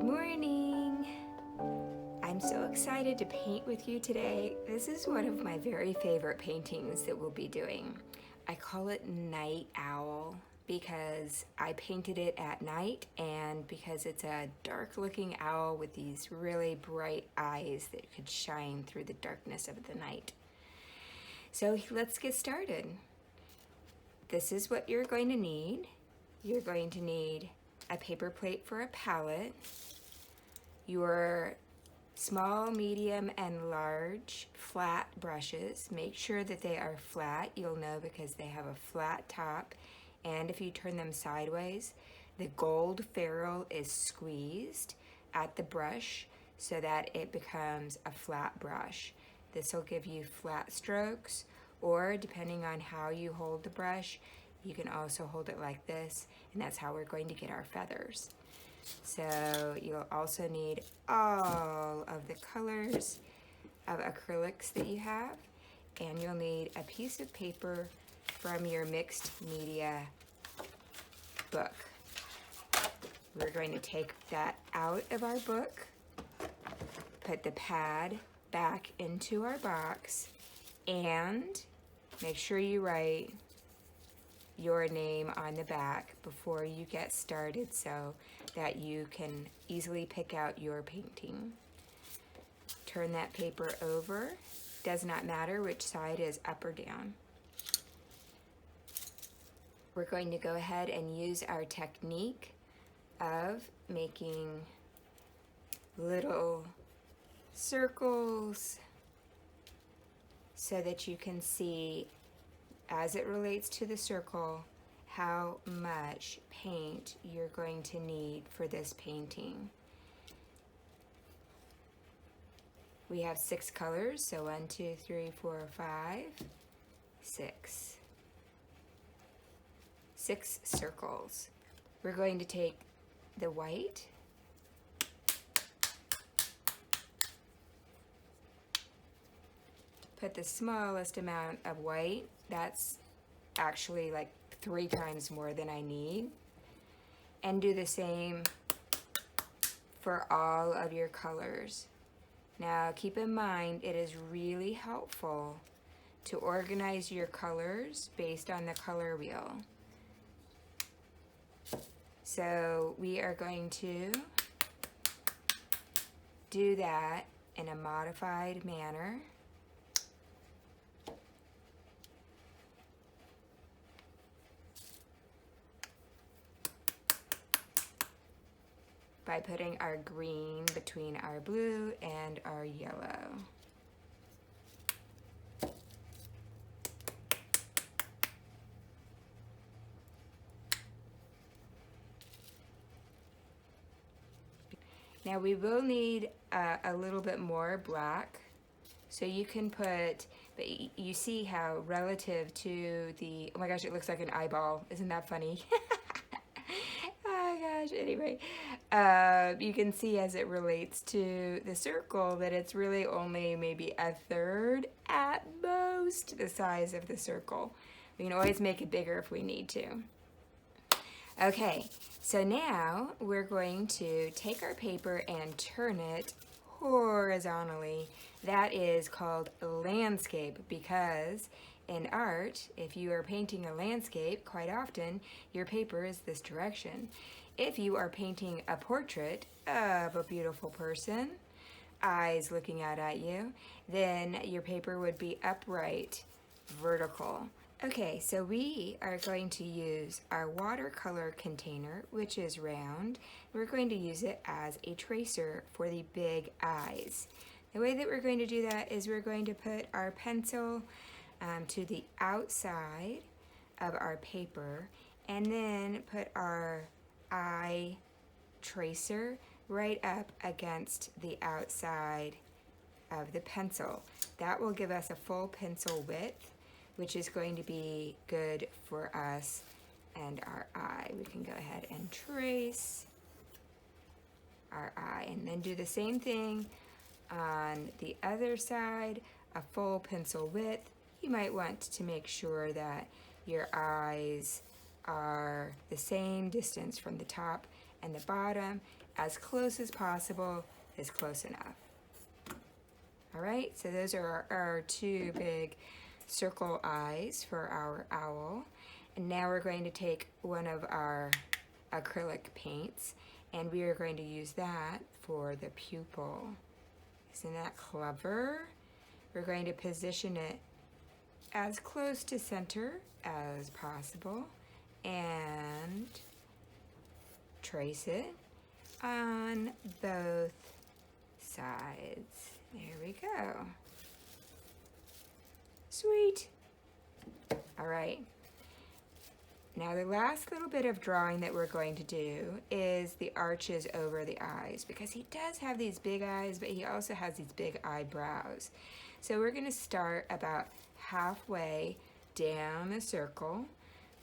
Good morning! I'm so excited to paint with you today. This is one of my very favorite paintings that we'll be doing. I call it Night Owl because I painted it at night and because it's a dark looking owl with these really bright eyes that could shine through the darkness of the night. So let's get started. This is what you're going to need. You're going to need a paper plate for a palette, your small, medium, and large flat brushes. Make sure that they are flat. You'll know because they have a flat top, and if you turn them sideways, the gold ferrule is squeezed at the brush so that it becomes a flat brush. This will give you flat strokes, or depending on how you hold the brush, you can also hold it like this, and that's how we're going to get our feathers. So you'll also need all of the colors of acrylics that you have, and you'll need a piece of paper from your mixed media book. We're going to take that out of our book, put the pad back into our box, and make sure you write your name on the back before you get started so that you can easily pick out your painting. Turn that paper over. Does not matter which side is up or down. We're going to go ahead and use our technique of making little circles so that you can see, as it relates to the circle, how much paint you're going to need for this painting. We have 6 colors, so 1, 2, 3, 4, 5, 6. 6 circles. We're going to take the white, put the smallest amount of white. That's actually like 3 times more than I need. And do the same for all of your colors. Now keep in mind, it is really helpful to organize your colors based on the color wheel. So we are going to do that in a modified manner. By putting our green between our blue and our yellow. Now we will need a little bit more black, so you can put, but you see how relative to the, oh my gosh, it looks like an eyeball. Isn't that funny? Oh gosh, anyway, you can see as it relates to the circle that it's really only maybe 1/3 at most the size of the circle. We can always make it bigger if we need to. Okay, so now we're going to take our paper and turn it horizontally. That is called landscape because in art, if you are painting a landscape, quite often your paper is this direction. If you are painting a portrait of a beautiful person, eyes looking out at you, then your paper would be upright, vertical. Okay, so we are going to use our watercolor container, which is round. We're going to use it as a tracer for the big eyes. The way that we're going to do that is we're going to put our pencil to the outside of our paper and then put our eye tracer right up against the outside of the pencil. That will give us a full pencil width, which is going to be good for us and our eye. We can go ahead and trace our eye and then do the same thing on the other side, a full pencil width. You might want to make sure that your eyes are the same distance from the top and the bottom as close as possible is close enough. All right, so those are our two big circle eyes for our owl. And now we're going to take one of our acrylic paints and we are going to use that for the pupil. Isn't that clever? We're going to position it as close to center as possible and trace it on both sides. There we go. Sweet. All right. Now the last little bit of drawing that we're going to do is the arches over the eyes, because he does have these big eyes, but he also has these big eyebrows. So we're going to start about halfway down the circle,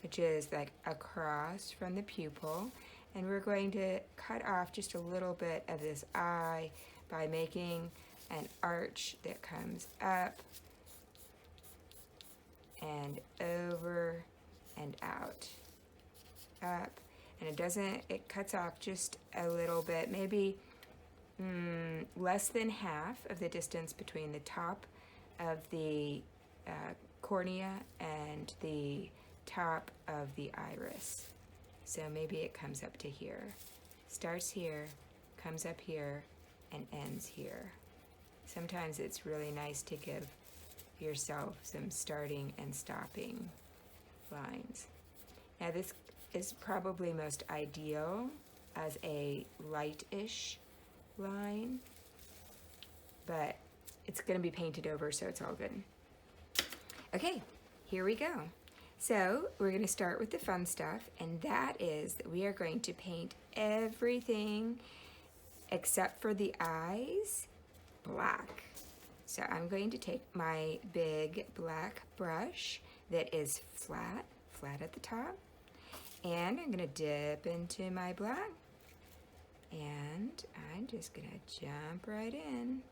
which is like across from the pupil, and we're going to cut off just a little bit of this eye by making an arch that comes up and over and out, up, and it cuts off just a little bit, maybe less than half of the distance between the top of the cornea and the top of the iris. So maybe it comes up to here, starts here, comes up here, and ends here. Sometimes it's really nice to give yourself some starting and stopping lines. Now this is probably most ideal as a light-ish line, but it's going to be painted over, so it's all good. Okay, here we go. So we're going to start with the fun stuff, and that is that we are going to paint everything except for the eyes black. So I'm going to take my big black brush that is flat at the top, and I'm gonna dip into my black, and I'm just gonna jump right in.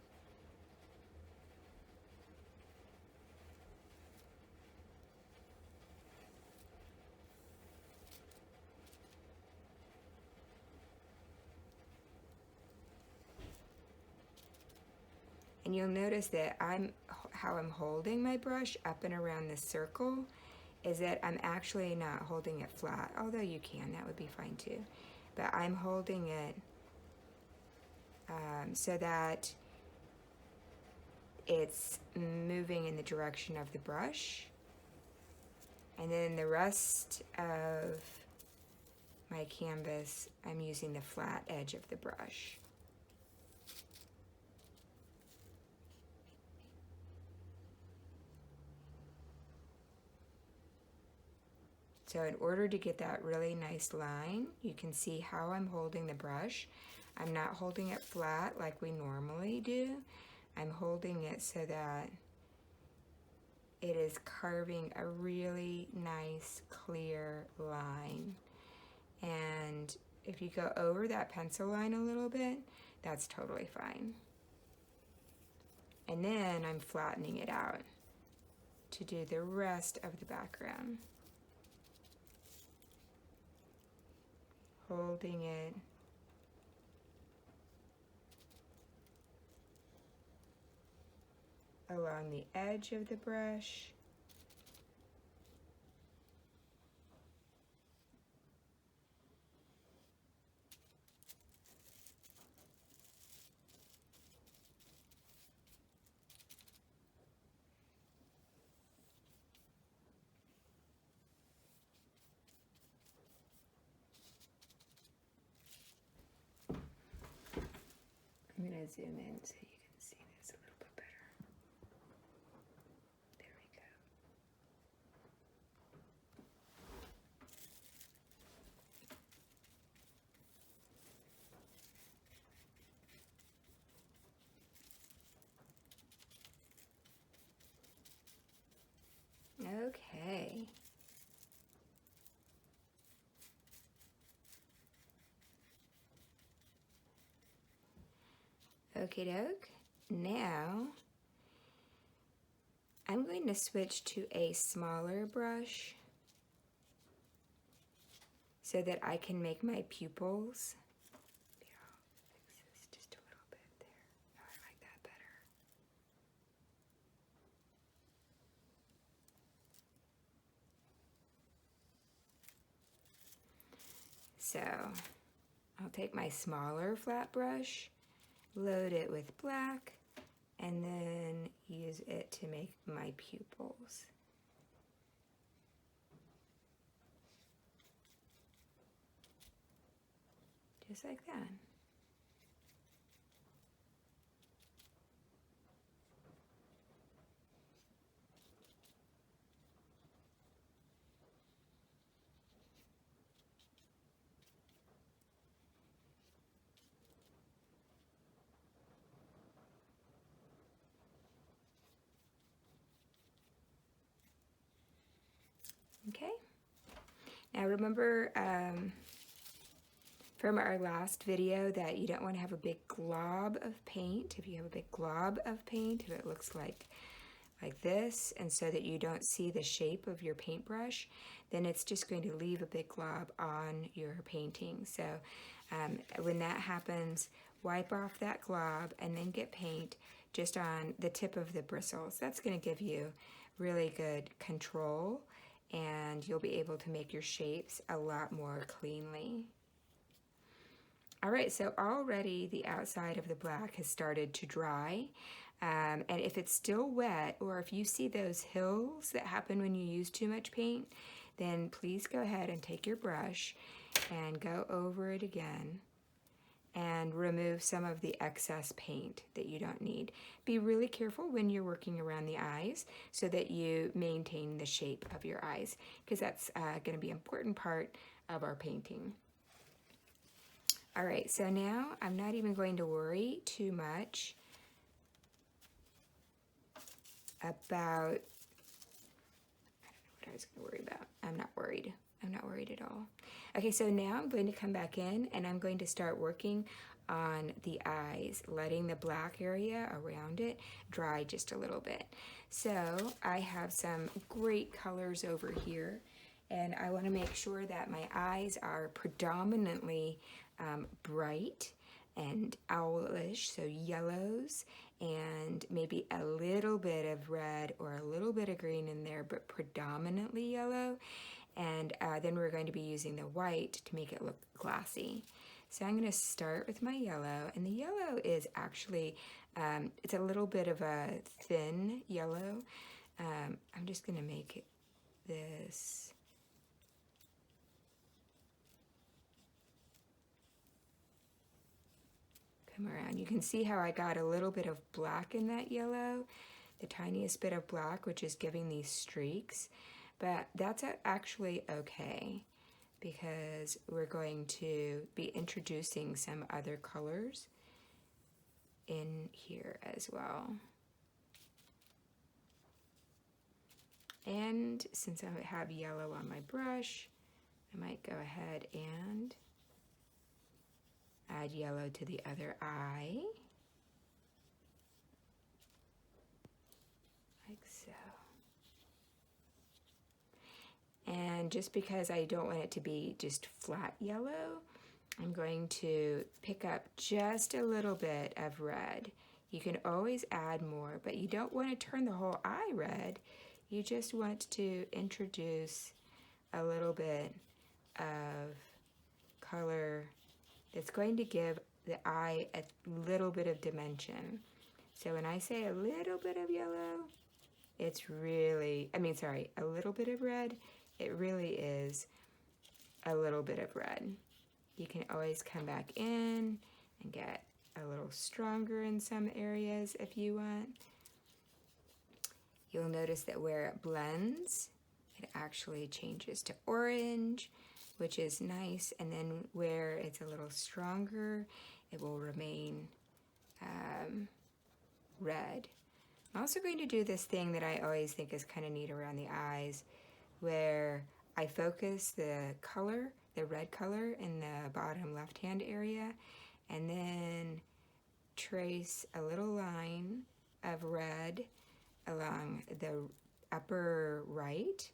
And you'll notice that how I'm holding my brush up and around this circle is that I'm actually not holding it flat, although you can, that would be fine too. But I'm holding it so that it's moving in the direction of the brush. And then the rest of my canvas, I'm using the flat edge of the brush. So in order to get that really nice line, you can see how I'm holding the brush. I'm not holding it flat like we normally do. I'm holding it so that it is carving a really nice, clear line. And if you go over that pencil line a little bit, that's totally fine. And then I'm flattening it out to do the rest of the background. Holding it along the edge of the brush. I'm going to zoom in so you can see this a little bit better. There we go. Okay. Okie doke. Now I'm going to switch to a smaller brush so that I can make my pupils. Fix this just a little bit there. Oh, I like that better. So I'll take my smaller flat brush, load it with black, and then use it to make my pupils. Just like that. Okay. Now remember from our last video that you don't want to have a big glob of paint. If you have a big glob of paint, if it looks like this, and so that you don't see the shape of your paintbrush, then it's just going to leave a big glob on your painting. So when that happens, wipe off that glob and then get paint just on the tip of the bristles. That's going to give you really good control, and you'll be able to make your shapes a lot more cleanly. All right, so already the outside of the black has started to dry. And if it's still wet, or if you see those hills that happen when you use too much paint, then please go ahead and take your brush and go over it again and remove some of the excess paint that you don't need. Be really careful when you're working around the eyes so that you maintain the shape of your eyes, because that's going to be an important part of our painting. All right, so now I'm not even going to worry too much about, I don't know what I was going to worry about. I'm not worried. I'm not worried at all. Okay, so now I'm going to come back in and I'm going to start working on the eyes, letting the black area around it dry just a little bit. So I have some great colors over here, and I want to make sure that my eyes are predominantly bright and owlish, so yellows and maybe a little bit of red or a little bit of green in there, but predominantly yellow. And then we're going to be using the white to make it look glassy. So I'm going to start with my yellow, and the yellow is actually, it's a little bit of a thin yellow. I'm just going to make this come around. You can see how I got a little bit of black in that yellow, the tiniest bit of black, which is giving these streaks, but that's actually okay because we're going to be introducing some other colors in here as well. And since I have yellow on my brush, I might go ahead and add yellow to the other eye, like so. And just because I don't want it to be just flat yellow, I'm going to pick up just a little bit of red. You can always add more, but you don't want to turn the whole eye red. You just want to introduce a little bit of color that's going to give the eye a little bit of dimension. So when I say a little bit of yellow, it's really, a little bit of red, it really is a little bit of red. You can always come back in and get a little stronger in some areas if you want. You'll notice that where it blends, it actually changes to orange, which is nice, and then where it's a little stronger, it will remain red. I'm also going to do this thing that I always think is kind of neat around the eyes, where I focus the color, the red color in the bottom left-hand area, and then trace a little line of red along the upper right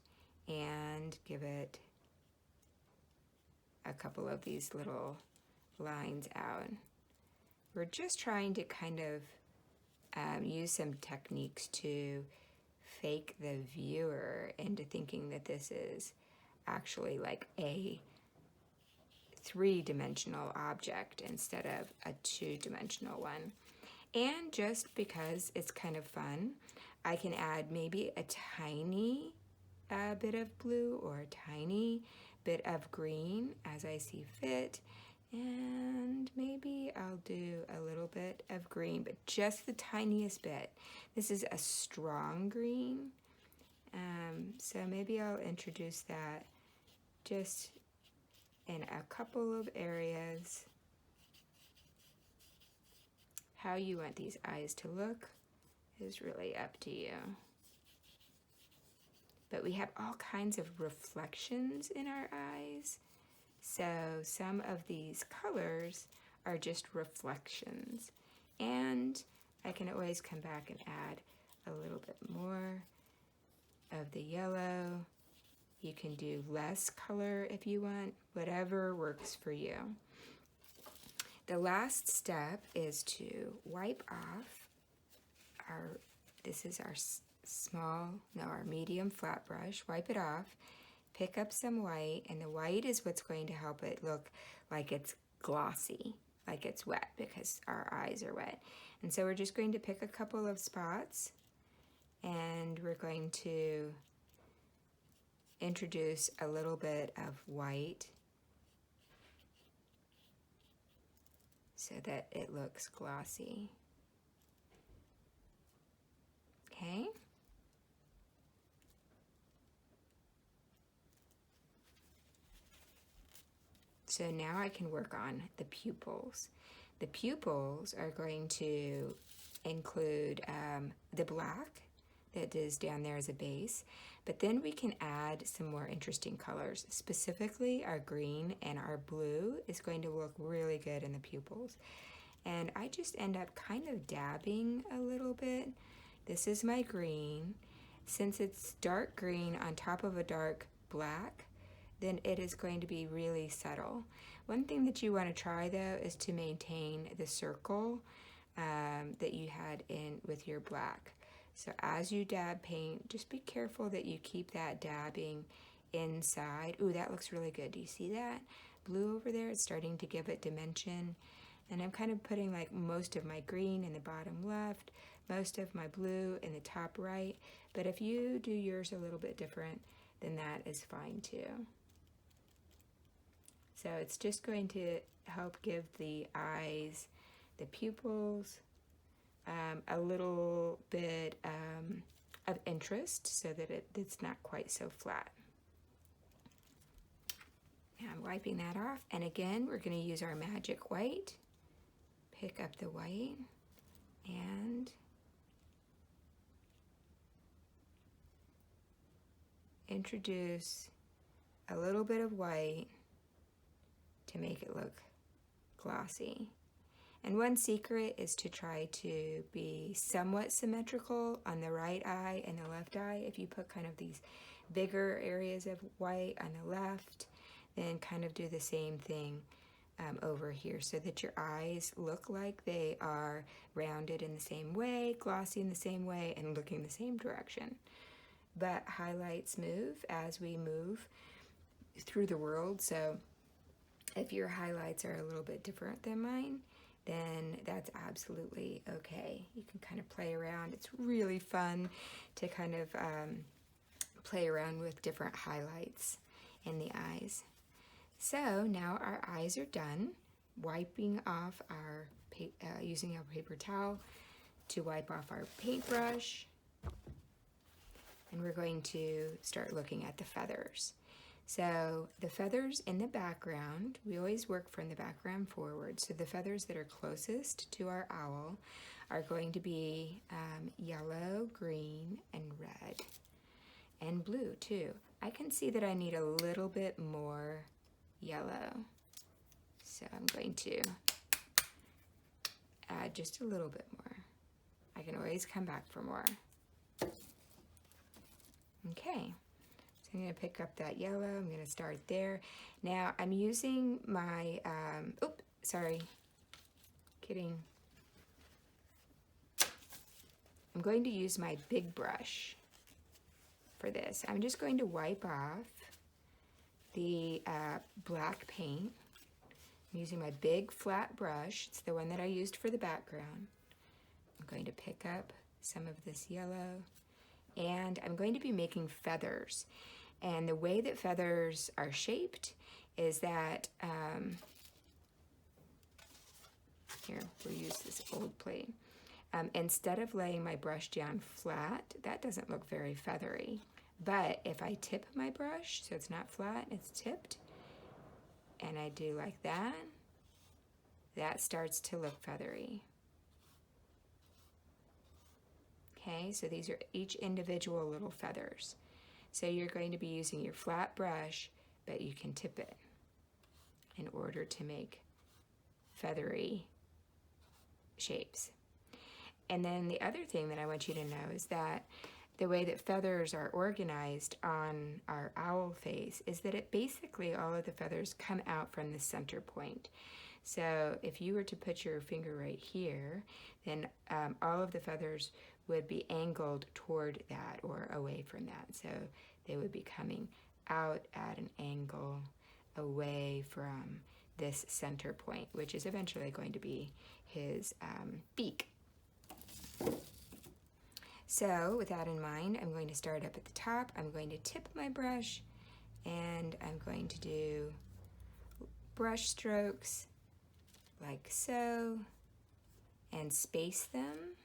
and give it a couple of these little lines out. We're just trying to kind of use some techniques to fake the viewer into thinking that this is actually like a three-dimensional object instead of a two-dimensional one. And just because it's kind of fun, I can add maybe a tiny bit of blue or a tiny bit of green as I see fit. And maybe I'll do a little bit of green, but just the tiniest bit. This is a strong green, so maybe I'll introduce that just in a couple of areas. How you want these eyes to look is really up to you. But we have all kinds of reflections in our eyes. So some of these colors are just reflections. And I can always come back and add a little bit more of the yellow. You can do less color if you want, whatever works for you. The last step is to wipe off this is our medium flat brush. Wipe it off, pick up some white, and the white is what's going to help it look like it's glossy, like it's wet, because our eyes are wet. And so we're just going to pick a couple of spots, and we're going to introduce a little bit of white so that it looks glossy. Okay? So now I can work on the pupils. The pupils are going to include the black that is down there as a base, but then we can add some more interesting colors. Specifically, our green and our blue is going to look really good in the pupils. And I just end up kind of dabbing a little bit. This is my green. Since it's dark green on top of a dark black, then it is going to be really subtle. One thing that you want to try though is to maintain the circle that you had in with your black. So as you dab paint, just be careful that you keep that dabbing inside. Ooh, that looks really good. Do you see that? Blue over there, it's starting to give it dimension. And I'm kind of putting like most of my green in the bottom left, most of my blue in the top right. But if you do yours a little bit different, then that is fine too. So it's just going to help give the eyes, the pupils, a little bit of interest so that it's not quite so flat. Now I'm wiping that off, and again we're going to use our magic white. Pick up the white and introduce a little bit of white to make it look glossy. And one secret is to try to be somewhat symmetrical on the right eye and the left eye. If you put kind of these bigger areas of white on the left, then kind of do the same thing over here so that your eyes look like they are rounded in the same way, glossy in the same way, and looking the same direction. But highlights move as we move through the world, so if your highlights are a little bit different than mine, then that's absolutely okay. You can kind of play around. It's really fun to kind of play around with different highlights in the eyes. So now our eyes are done. Wiping off our, using our paper towel to wipe off our paintbrush. And we're going to start looking at the feathers. So the feathers in the background, we always work from the background forward. So the feathers that are closest to our owl are going to be yellow, green, and red, and blue too. I can see that I need a little bit more yellow. So I'm going to add just a little bit more. I can always come back for more. Okay. So I'm going to pick up that yellow. I'm going to start there. Now I'm using my, oops, sorry, kidding. I'm going to use my big brush for this. I'm just going to wipe off the black paint. I'm using my big flat brush. It's the one that I used for the background. I'm going to pick up some of this yellow, and I'm going to be making feathers. And the way that feathers are shaped is that, here, we'll use this old plate. Instead of laying my brush down flat, that doesn't look very feathery. But if I tip my brush, so it's not flat, it's tipped, and I do like that, that starts to look feathery. Okay, so these are each individual little feathers. So you're going to be using your flat brush, but you can tip it in order to make feathery shapes. And then the other thing that I want you to know is that the way that feathers are organized on our owl face is that it basically, all of the feathers come out from the center point. So if you were to put your finger right here, then all of the feathers would be angled toward that or away from that. So they would be coming out at an angle away from this center point, which is eventually going to be his beak. So with that in mind, I'm going to start up at the top. I'm going to tip my brush, and I'm going to do brush strokes like so, and space them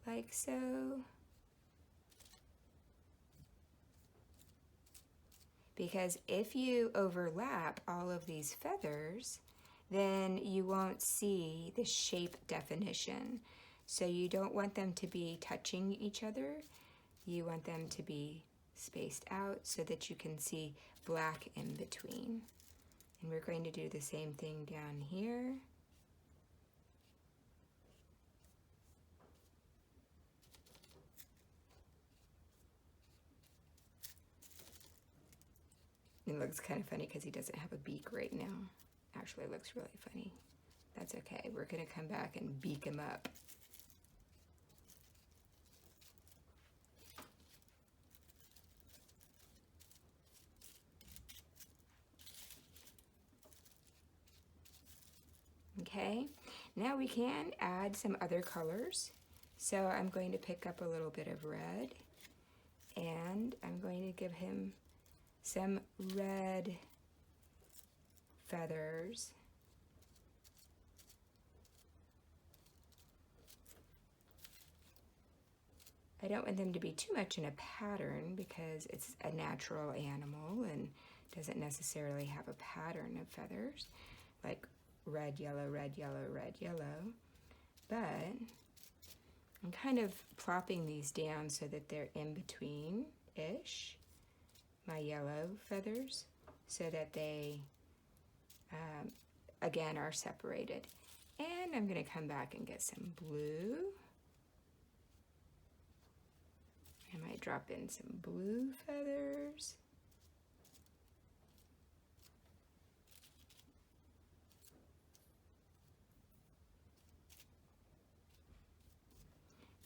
like so. Because if you overlap all of these feathers, then you won't see the shape definition. So you don't want them to be touching each other. You want them to be spaced out so that you can see black in between. And we're going to do the same thing down here. It looks kind of funny because he doesn't have a beak right now. Actually, it looks really funny. That's okay. We're going to come back and beak him up. Okay, now we can add some other colors. So I'm going to pick up a little bit of red, and I'm going to give him some red feathers. I don't want them to be too much in a pattern because it's a natural animal and doesn't necessarily have a pattern of feathers, like red, yellow, red, yellow, red, yellow. But I'm kind of plopping these down so that they're in between-ish, my yellow feathers, so that they, again, are separated. And I'm going to come back and get some blue. I might drop in some blue feathers.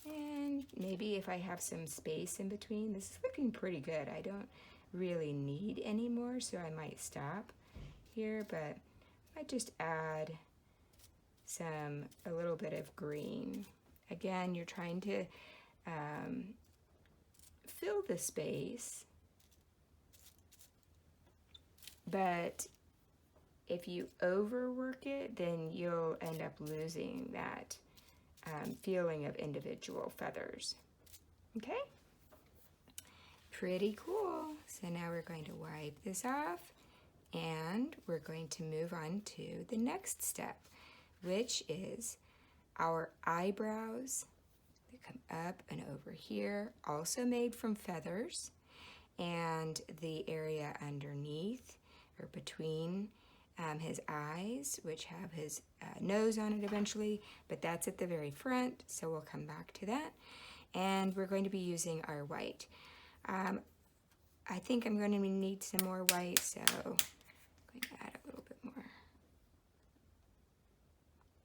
And maybe if I have some space in between, this is looking pretty good. I don't really need any more, so I might stop here, but I might just add a little bit of green. Again, you're trying to fill the space, but if you overwork it, then you'll end up losing that feeling of individual feathers. Okay? Pretty cool. So now we're going to wipe this off, and we're going to move on to the next step, which is our eyebrows. They come up and over here, also made from feathers, and the area underneath or between his eyes, which have his nose on it eventually, but that's at the very front, so we'll come back to that. And we're going to be using our white. I think I'm going to need some more white, so I'm going to add a little bit more.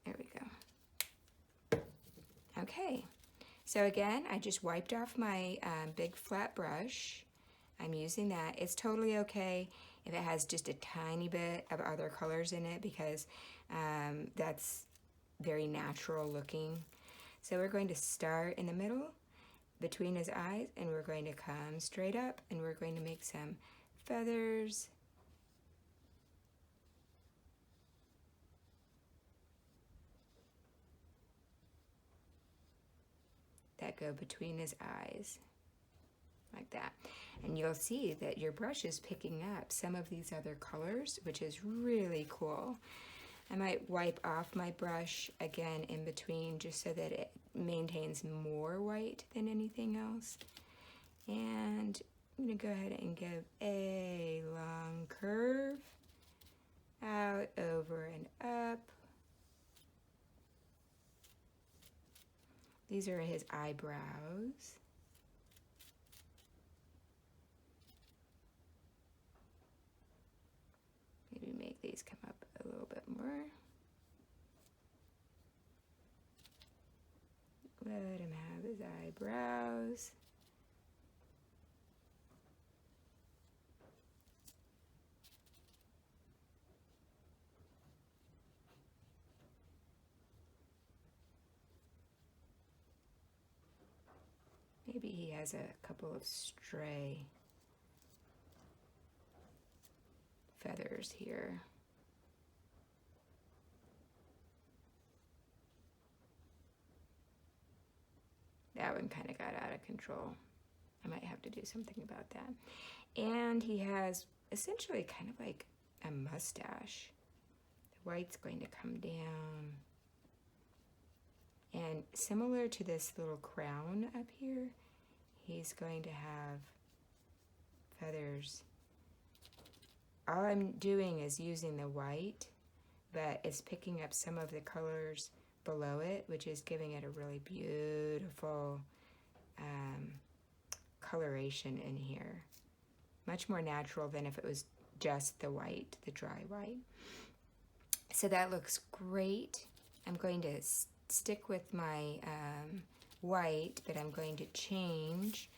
There we go. Okay, so again, I just wiped off my big flat brush. I'm using that. It's totally okay if it has just a tiny bit of other colors in it because that's very natural looking. So we're going to start in the middle between his eyes, and we're going to come straight up, and we're going to make some feathers. That go between his eyes, like that. And you'll see that your brush is picking up some of these other colors, which is really cool. I might wipe off my brush again in between just so that it maintains more white than anything else. And I'm going to go ahead and give a long curve out, over, and up. These are his eyebrows. Maybe make these come up a little bit more. Let him have his eyebrows. Maybe he has a couple of stray feathers here. That one kind of got out of control. I might have to do something about that. And he has essentially kind of like a mustache. The white's going to come down. And similar to this little crown up here, he's going to have feathers. All I'm doing is using the white, but it's picking up some of the colors below it, which is giving it a really beautiful coloration in here. Much more natural than if it was just the white, the dry white. So that looks great. I'm going to stick with my white, but I'm going to change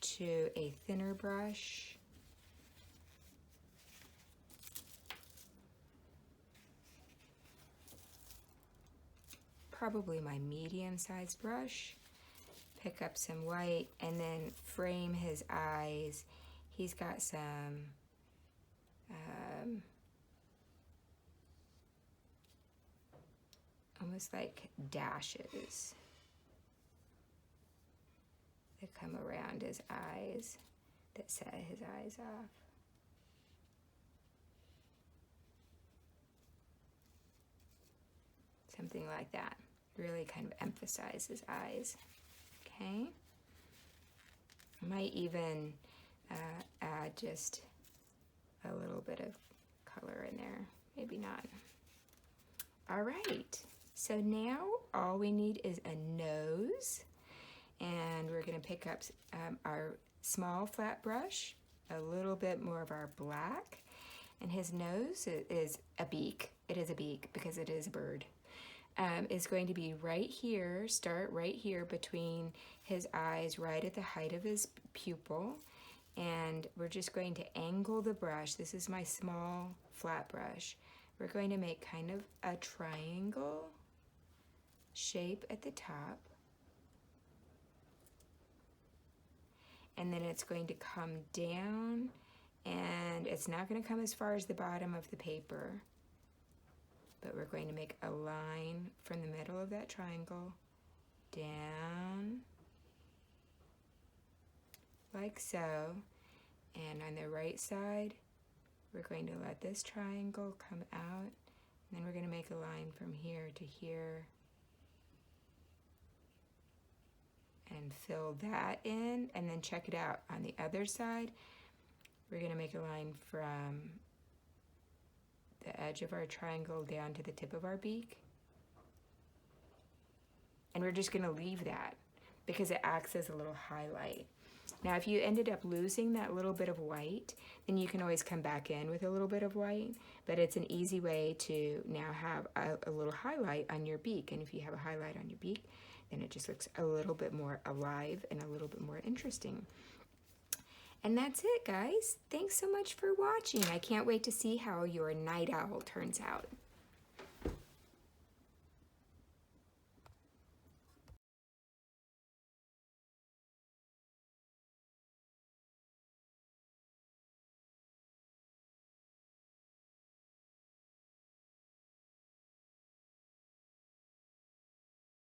to a thinner brush. Probably my medium-sized brush. Pick up some white and then frame his eyes. He's got some almost like dashes that come around his eyes that set his eyes off. Something like that. Really kind of emphasize his eyes. Okay. I might even add just a little bit of color in there. Maybe not. All right. So now all we need is a nose. And we're going to pick up our small flat brush, a little bit more of our black. And his nose is a beak. It is a beak because it is a bird. Is going to be right here, start right here between his eyes, right at the height of his pupil. And we're just going to angle the brush. This is my small flat brush. We're going to make kind of a triangle shape at the top. And then it's going to come down, and it's not going to come as far as the bottom of the paper. But we're going to make a line from the middle of that triangle down like so. And on the right side, we're going to let this triangle come out. And then we're going to make a line from here to here. And fill that in. And then check it out. On the other side, we're going to make a line from the edge of our triangle down to the tip of our beak. And we're just going to leave that because it acts as a little highlight. Now, if you ended up losing that little bit of white, then you can always come back in with a little bit of white, but it's an easy way to now have a little highlight on your beak. And if you have a highlight on your beak, then it just looks a little bit more alive and a little bit more interesting. And that's it, guys. Thanks so much for watching. I can't wait to see how your night owl turns out.